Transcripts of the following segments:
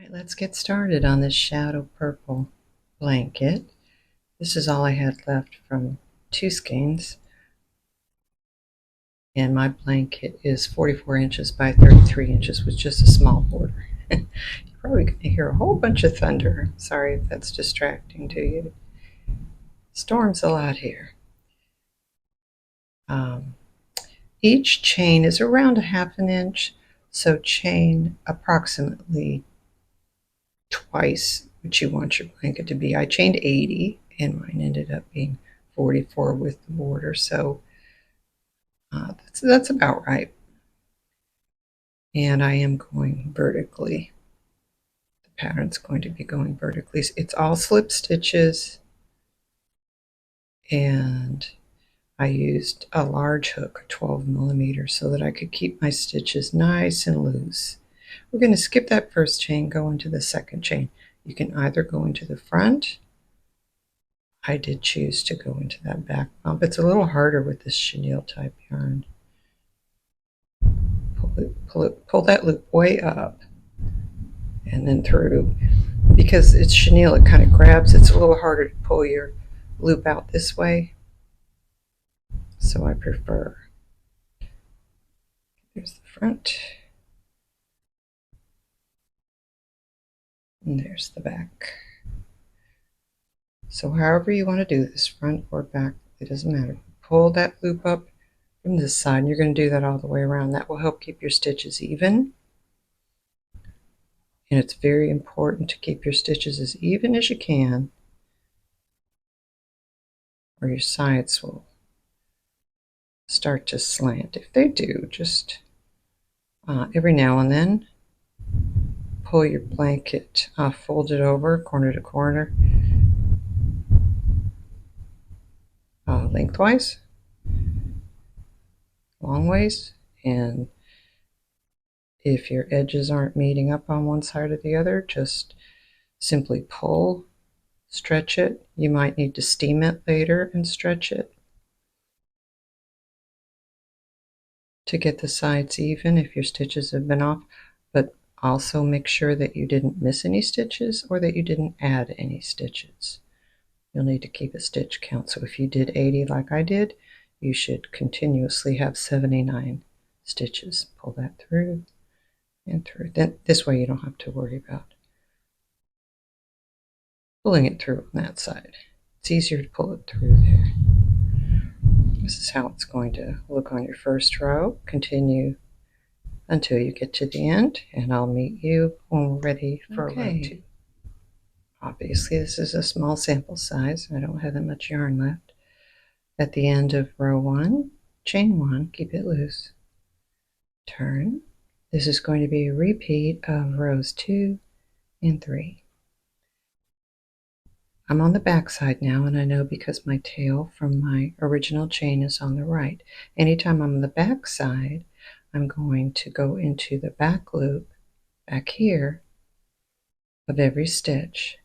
Right, let's get started on this shadow purple blanket. This is all I had left from 2 skeins, and my blanket is 44 inches by 33 inches with just a small border. You're probably going to hear a whole bunch of thunder. Sorry if that's distracting to you. Storms a lot here. Each chain is around 1/2 inch, so chain approximately twice what you want your blanket to be. I chained 80 and mine ended up being 44 with the border, so that's about right. And I am going vertically. The pattern's going to be going vertically. It's all slip stitches, and I used a large hook, 12 millimeters, so that I could keep my stitches nice and loose. We're going to skip that first chain, go into the second chain. You can either go into the front. I did choose to go into that back bump. It's a little harder with this chenille type yarn. Pull that loop way up and then through. Because it's chenille, it kind of grabs. It's a little harder to pull your loop out this way. So I prefer. There's the front. And there's the back. So however you want to do this, front or back, it doesn't matter. Pull that loop up from this side, and you're going to do that all the way around. That will help keep your stitches even. And it's very important to keep your stitches as even as you can, or your sides will start to slant. If they do, just every now and then pull your blanket, fold it over corner to corner, lengthwise, long ways, and if your edges aren't meeting up on one side or the other, just simply pull, stretch it. You might need to steam it later and stretch it to get the sides even if your stitches have been off, but also make sure that you didn't miss any stitches or that you didn't add any stitches. You'll need to keep a stitch count. So if you did 80 like I did, you should continuously have 79 stitches. Pull that through and through. Then this way you don't have to worry about pulling it through on that side. It's easier to pull it through there. This is how it's going to look on your first row. Continue until you get to the end, and I'll meet you when we're ready for row 2. Obviously, this is a small sample size. I don't have that much yarn left. At the end of row 1, chain 1, keep it loose, turn. This is going to be a repeat of rows 2 and 3. I'm on the back side now, and I know because my tail from my original chain is on the right. Anytime I'm on the back side, I'm going to go into the back loop back here of every stitch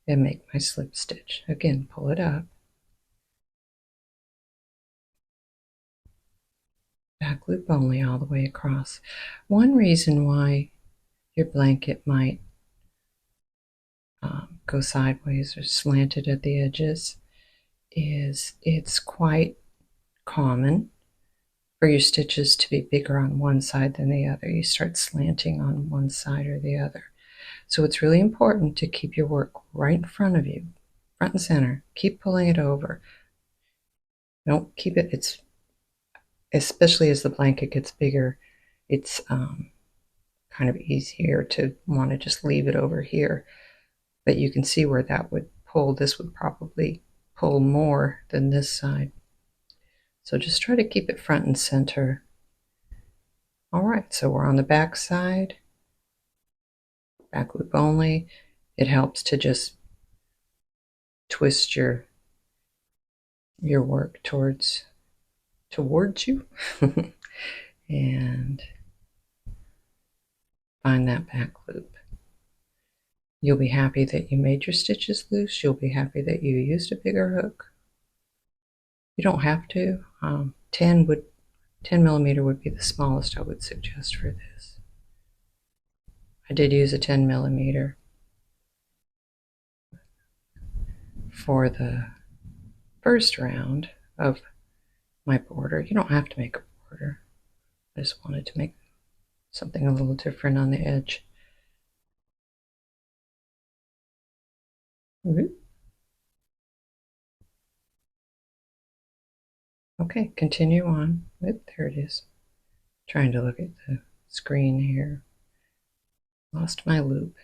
and make my slip stitch. Again, pull it up, back loop only all the way across. One reason why your blanket might go sideways or slanted at the edges is it's quite common for your stitches to be bigger on one side than the other. You start slanting on one side or the other. So it's really important to keep your work right in front of you, front and center. Keep pulling it over. Don't keep it, it's especially as the blanket gets bigger, it's kind of easier to want to just leave it over here. But you can see where that would pull. This would probably pull more than this side. So just try to keep it front and center. All right, so we're on the back side, back loop only. It helps to just twist your work towards you and find that back loop. You'll be happy that you made your stitches loose. You'll be happy that you used a bigger hook. You don't have to. 10 millimeter would be the smallest I would suggest for this. I did use a 10mm for the first round of my border. You don't have to make a border. I just wanted to make something a little different on the edge. Okay, continue on. There it is. Trying to look at the screen here. Lost my loop.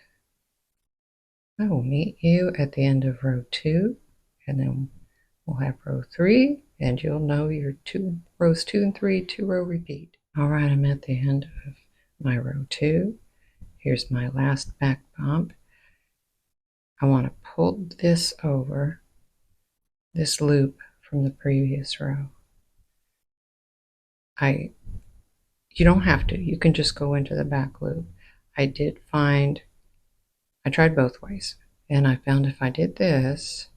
I will meet you at the end of row 2, and then we'll have row 3, and you'll know your rows 2 and 3, 2-row repeat. All right, I'm at the end of my row 2. Here's my last back bump. I want to pull this over this loop from the previous row. You don't have to. You can just go into the back loop. I tried both ways, and I found if I did this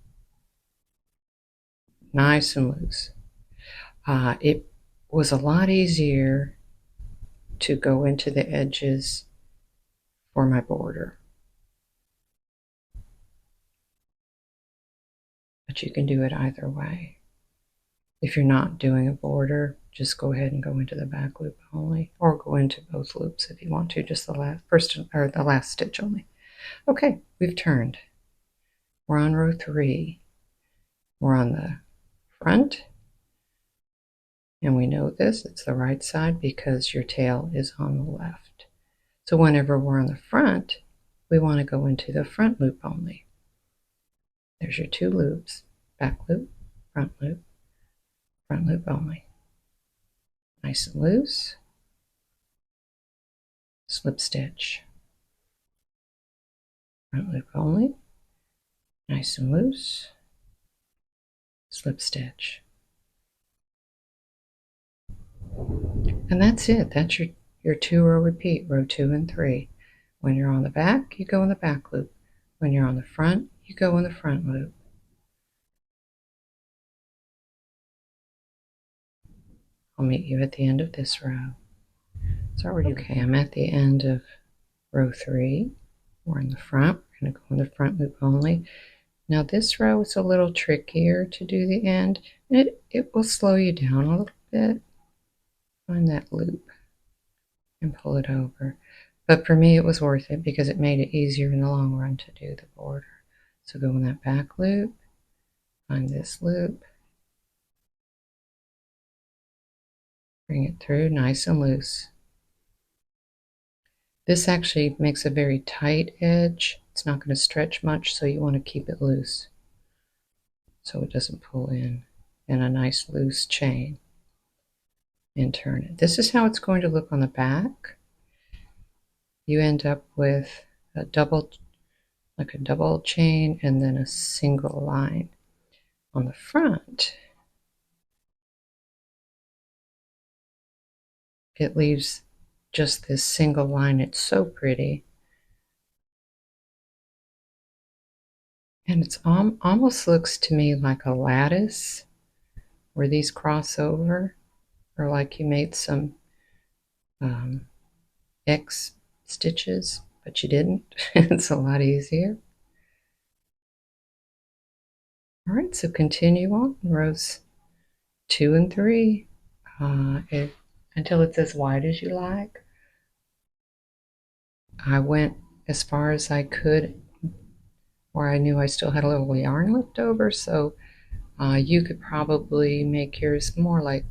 nice and loose, it was a lot easier to go into the edges for my border. But you can do it either way. If you're not doing a border, just go ahead and go into the back loop only, or go into both loops if you want to, just the last stitch only. Okay, we've turned. We're on row 3. We're on the front, and we know this, it's the right side because your tail is on the left. So whenever we're on the front, we want to go into the front loop only. There's your 2 loops, back loop, front loop only. Nice and loose, slip stitch, front loop only, nice and loose, slip stitch. And that's it. That's your 2-row repeat, row 2 and 3. When you're on the back, you go in the back loop. When you're on the front, you go in the front loop. I'll meet you at the end of this row. It's already okay. I'm at the end of row 3. We're in the front. We're going to go in the front loop only. Now this row is a little trickier to do the end. It will slow you down a little bit. Find that loop and pull it over. But for me, it was worth it because it made it easier in the long run to do the border. So go in that back loop, find this loop, bring it through nice and loose. This actually makes a very tight edge. It's not going to stretch much, so you want to keep it loose so it doesn't pull in a nice loose chain, and turn it. This is how it's going to look on the back. You end up with a double chain and then a single line. On the front, it leaves just this single line. It's so pretty. And it's almost looks to me like a lattice where these cross over, or like you made some X stitches, but you didn't. It's a lot easier. All right, so continue on rows 2 and 3 until it's as wide as you like. I went as far as I could where I knew I still had a little yarn left over, so you could probably make yours more like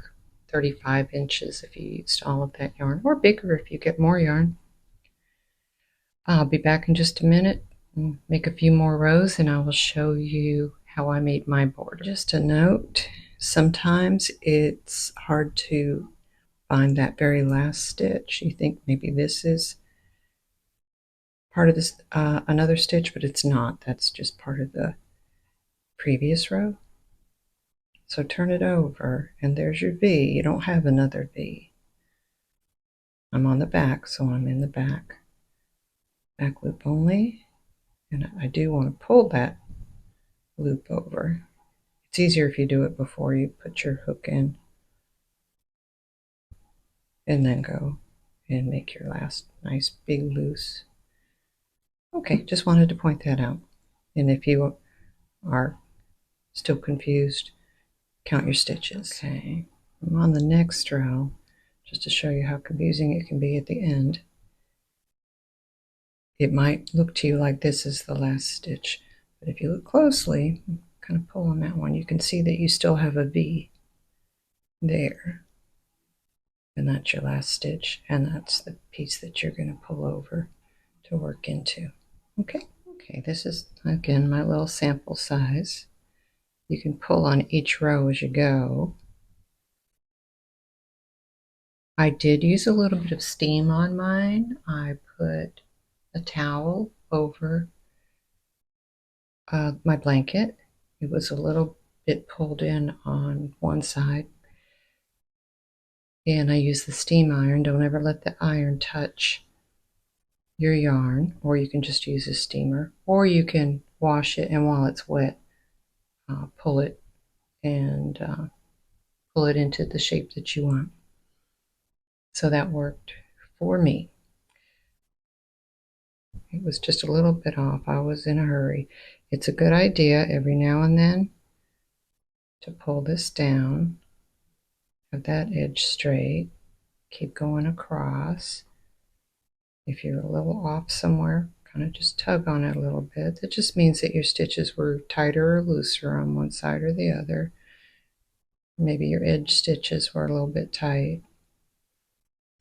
35 inches if you used all of that yarn, or bigger if you get more yarn. I'll be back in just a minute and make a few more rows, and I will show you how I made my border. Just a note, sometimes it's hard to find that very last stitch. You think maybe this is part of this another stitch, but it's not. That's just part of the previous row. So turn it over, and there's your V. You don't have another V. I'm on the back, so I'm in the back loop only, and I do want to pull that loop over. It's easier if you do it before you put your hook in, and then go and make your last nice big loose Okay, just wanted to point that out. And if you are still confused, count your stitches. Okay, I'm on the next row, just to show you how confusing it can be at the end. It might look to you like this is the last stitch, but if you look closely, kind of pull on that one, you can see that you still have a V there. And that's your last stitch, and that's the piece that you're going to pull over to work into. Okay, this is again my little sample size. You can pull on each row as you go. I did use a little bit of steam on mine. I put a towel over my blanket. It was a little bit pulled in on one side, and I used the steam iron. Don't ever let the iron touch your yarn, or you can just use a steamer, or you can wash it, and while it's wet, pull it and pull it into the shape that you want. So that worked for me. It was just a little bit off. I was in a hurry. It's a good idea every now and then to pull this down, have that edge straight, keep going across. If you're a little off somewhere, kind of just tug on it a little bit. That just means that your stitches were tighter or looser on one side or the other. Maybe your edge stitches were a little bit tight.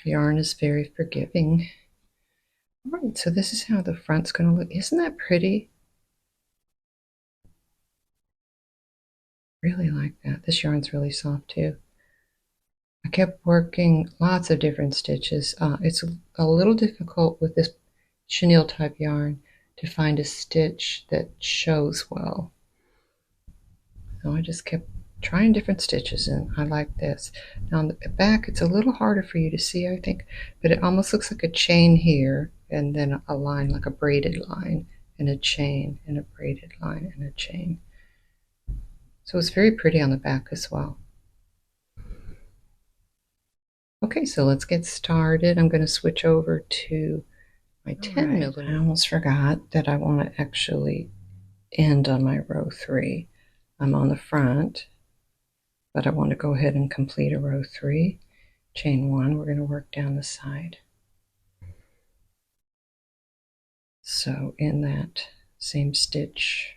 Yarn is very forgiving. All right, so this is how the front's going to look. Isn't that pretty? Really like that. This yarn's really soft too. I kept working lots of different stitches. It's a little difficult with this chenille type yarn to find a stitch that shows well. So I just kept trying different stitches, and I like this. Now on the back, it's a little harder for you to see, I think, but it almost looks like a chain here, and then a line, like a braided line, and a chain, and a braided line, and a chain. So it's very pretty on the back as well. Okay, so let's get started. I'm going to switch over to my 10 millimeter. I almost forgot that I want to actually end on my row 3. I'm on the front, but I want to go ahead and complete a row 3. Chain 1, we're going to work down the side. So in that same stitch,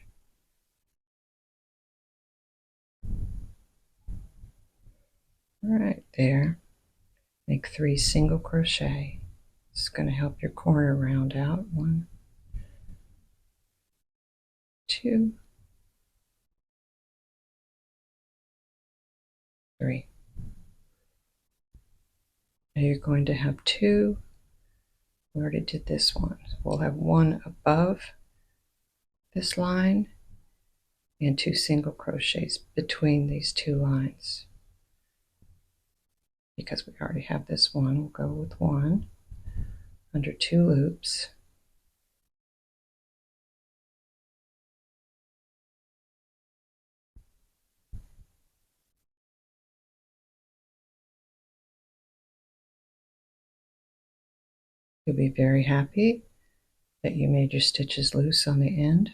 right there, make 3 single crochet. It's going to help your corner round out. 1, 2, 3. Now you're going to have 2. We already did this one. We'll have 1 above this line and 2 single crochets between these 2 lines. Because we already have this one, we'll go with 1 under 2 loops. You'll be very happy that you made your stitches loose on the end.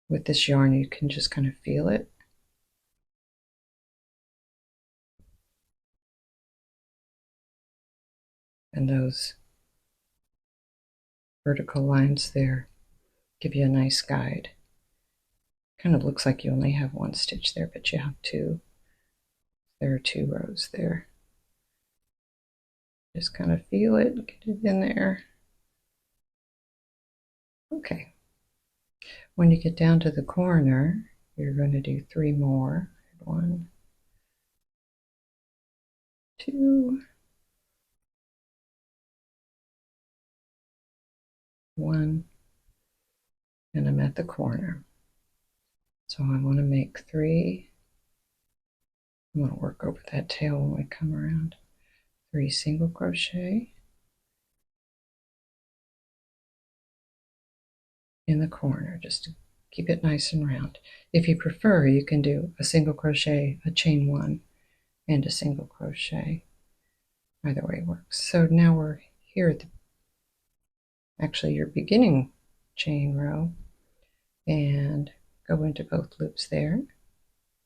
With this yarn, you can just kind of feel it. And those vertical lines there give you a nice guide. Kind of looks like you only have 1 stitch there, but you have 2. There are 2 rows there. Just kind of feel it, get it in there. Okay. When you get down to the corner, you're going to do 3 more. 1, 2, 1, and I'm at the corner. So I want to make 3. I'm going to work over that tail when we come around. 3 single crochet in the corner, just to keep it nice and round. If you prefer, you can do a single crochet, a chain 1, and a single crochet. Either way works. So now we're here at the, actually your beginning chain row, and go into both loops there.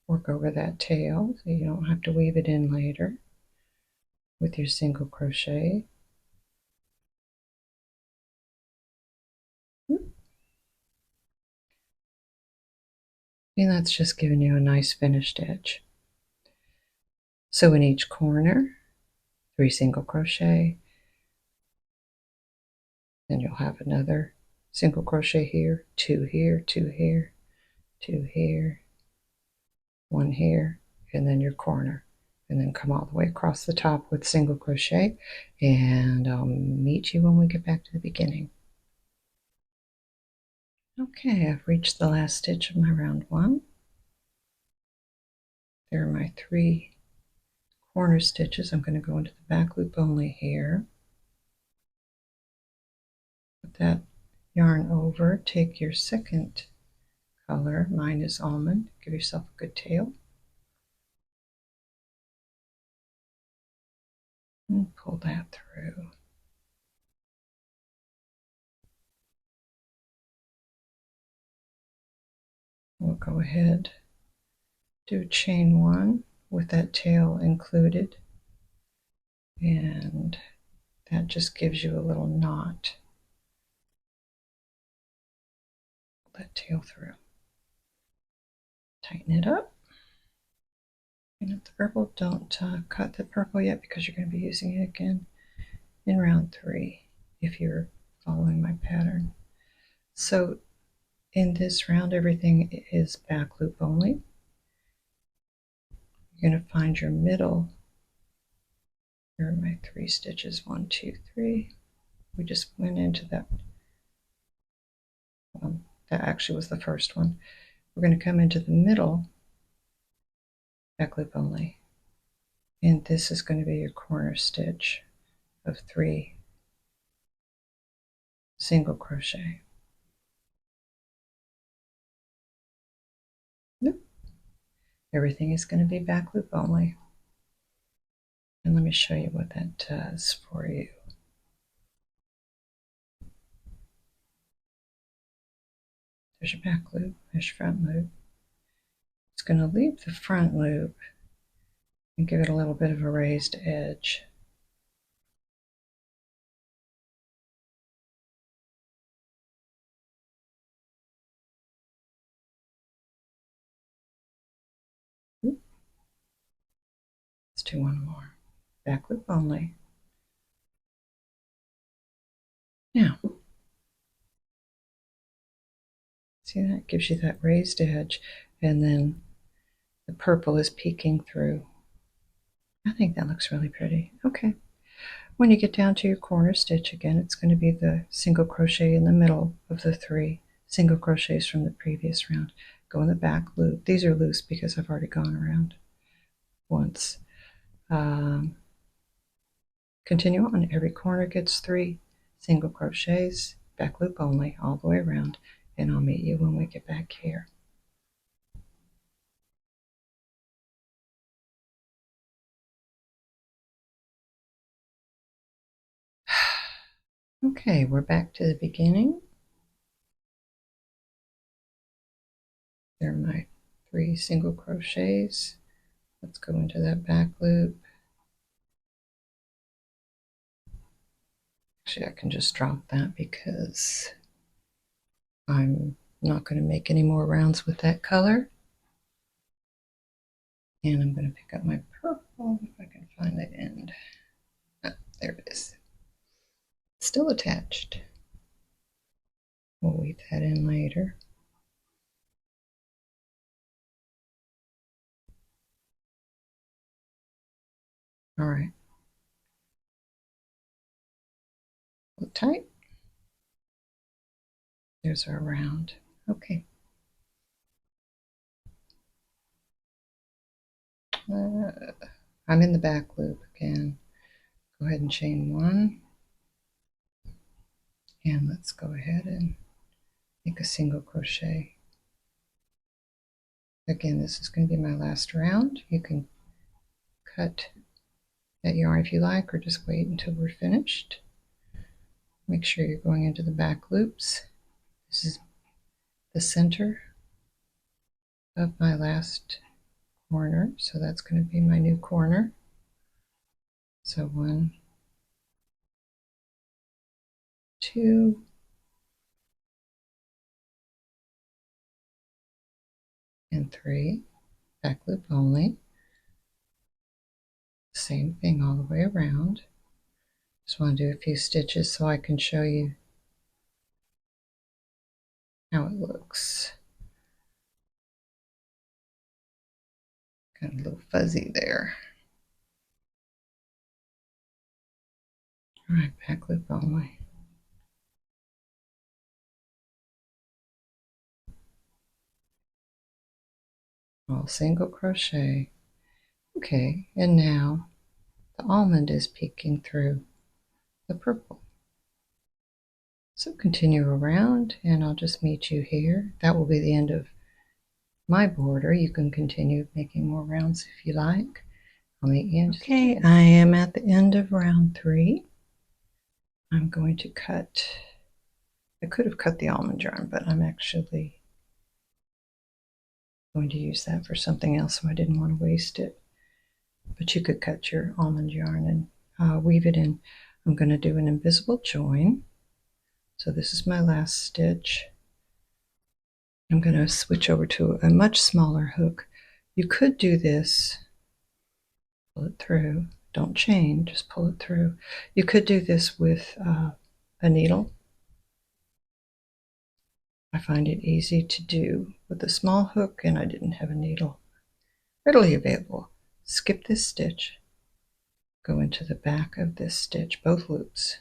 Work over that tail so you don't have to weave it in later with your single crochet. And that's just giving you a nice finished edge. So in each corner, 3 single crochet, then you'll have another single crochet here, 2 here, 2 here, 2 here, 1 here, and then your corner. And then come all the way across the top with single crochet, and I'll meet you when we get back to the beginning. Okay, I've reached the last stitch of my round 1. There are my 3 corner stitches. I'm going to go into the back loop only here. Put that yarn over, take your second color, mine is almond, give yourself a good tail, and pull that through. We'll go ahead, do chain 1 with that tail included, and that just gives you a little knot. Pull that tail through. Tighten it up. And if the purple, don't cut the purple yet because you're going to be using it again in round 3 if you're following my pattern. So in this round, everything is back loop only. You're going to find your middle. Here are my 3 stitches, 1, 2, 3. We just went into that. That actually was the first one. We're going to come into the middle, back loop only. And this is going to be your corner stitch of 3 single crochet. Nope. Everything is going to be back loop only. And let me show you what that does for you. There's your back loop, there's your front loop. It's going to leave the front loop and give it a little bit of a raised edge. Let's do one more. Back loop only. Now, see that? Gives you that raised edge, and then the purple is peeking through. I think that looks really pretty. Okay. When you get down to your corner stitch again, it's going to be the single crochet in the middle of the 3 single crochets from the previous round. Go in the back loop. These are loose because I've already gone around once. Continue on. Every corner gets 3 single crochets, back loop only, all the way around, and I'll meet you when we get back here. Okay, we're back to the beginning. There are my 3 single crochets. Let's go into that back loop. Actually, I can just drop that because I'm not going to make any more rounds with that color. And I'm going to pick up my purple if I can find the end. Ah, there it is. Still attached. We'll weave that in later. All right. Pull tight. There's our round. Okay. I'm in the back loop again. Go ahead and chain 1. And let's go ahead and make a single crochet. Again, this is going to be my last round. You can cut that yarn if you like, or just wait until we're finished. Make sure you're going into the back loops. This is the center of my last corner, so that's going to be my new corner. So 1, 2, and 3, back loop only. Same thing all the way around. Just want to do a few stitches so I can show you how it looks. Got a little fuzzy there. All right, back loop only. All single crochet. Okay, and now the almond is peeking through the purple. So continue around and I'll just meet you here. That will be the end of my border. You can continue making more rounds if you like. I'll meet you in just a second. I am at the end of round 3. I'm going to cut, I could have cut the almond yarn, but I'm actually going to use that for something else, so I didn't want to waste it. But you could cut your almond yarn and weave it in. I'm going to do an invisible join. So this is my last stitch. I'm going to switch over to a much smaller hook. You could do this, pull it through, don't chain, just pull it through. You could do this with a needle. I find it easy to do with a small hook, and I didn't have a needle readily available. Skip this stitch, go into the back of this stitch, both loops.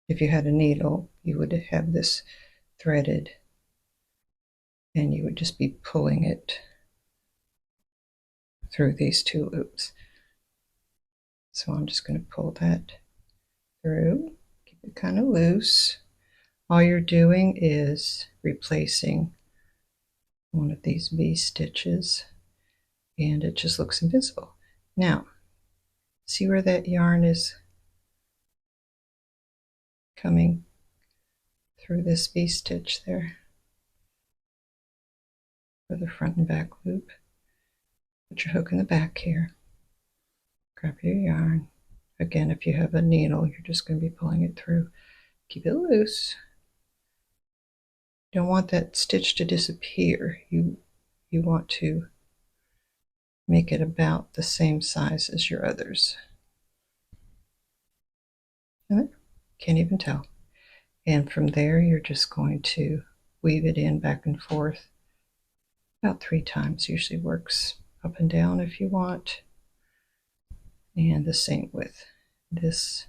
If you had a needle, you would have this threaded and you would just be pulling it through these 2 loops. So I'm just going to pull that through, keep it kind of loose. All you're doing is replacing one of these V stitches and it just looks invisible. Now, see where that yarn is coming through this V stitch there for the front and back loop. Put your hook in the back here. Grab your yarn. Again, if you have a needle, you're just going to be pulling it through. Keep it loose. You don't want that stitch to disappear. You want to make it about the same size as your others. Can't even tell. And from there, you're just going to weave it in back and forth about 3 times. Usually works up and down if you want. And the same with this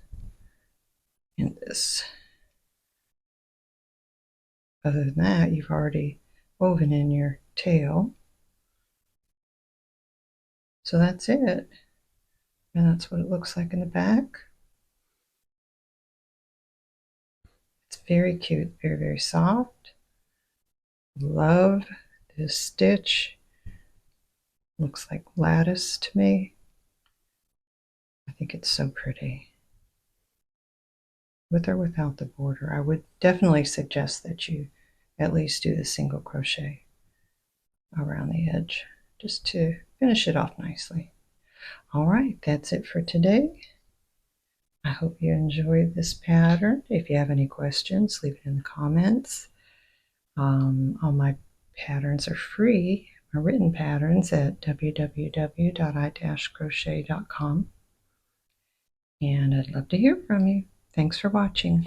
and this. Other than that, you've already woven in your tail. So that's it. And that's what it looks like in the back. It's very cute, very, very soft. Love this stitch. Looks like lattice to me. I think it's so pretty. With or without the border, I would definitely suggest that you at least do the single crochet around the edge just to finish it off nicely. All right, that's it for today. I hope you enjoyed this pattern. If you have any questions, leave it in the comments. All my patterns are free, my written patterns, at www.i-crochet.com. And I'd love to hear from you. Thanks for watching.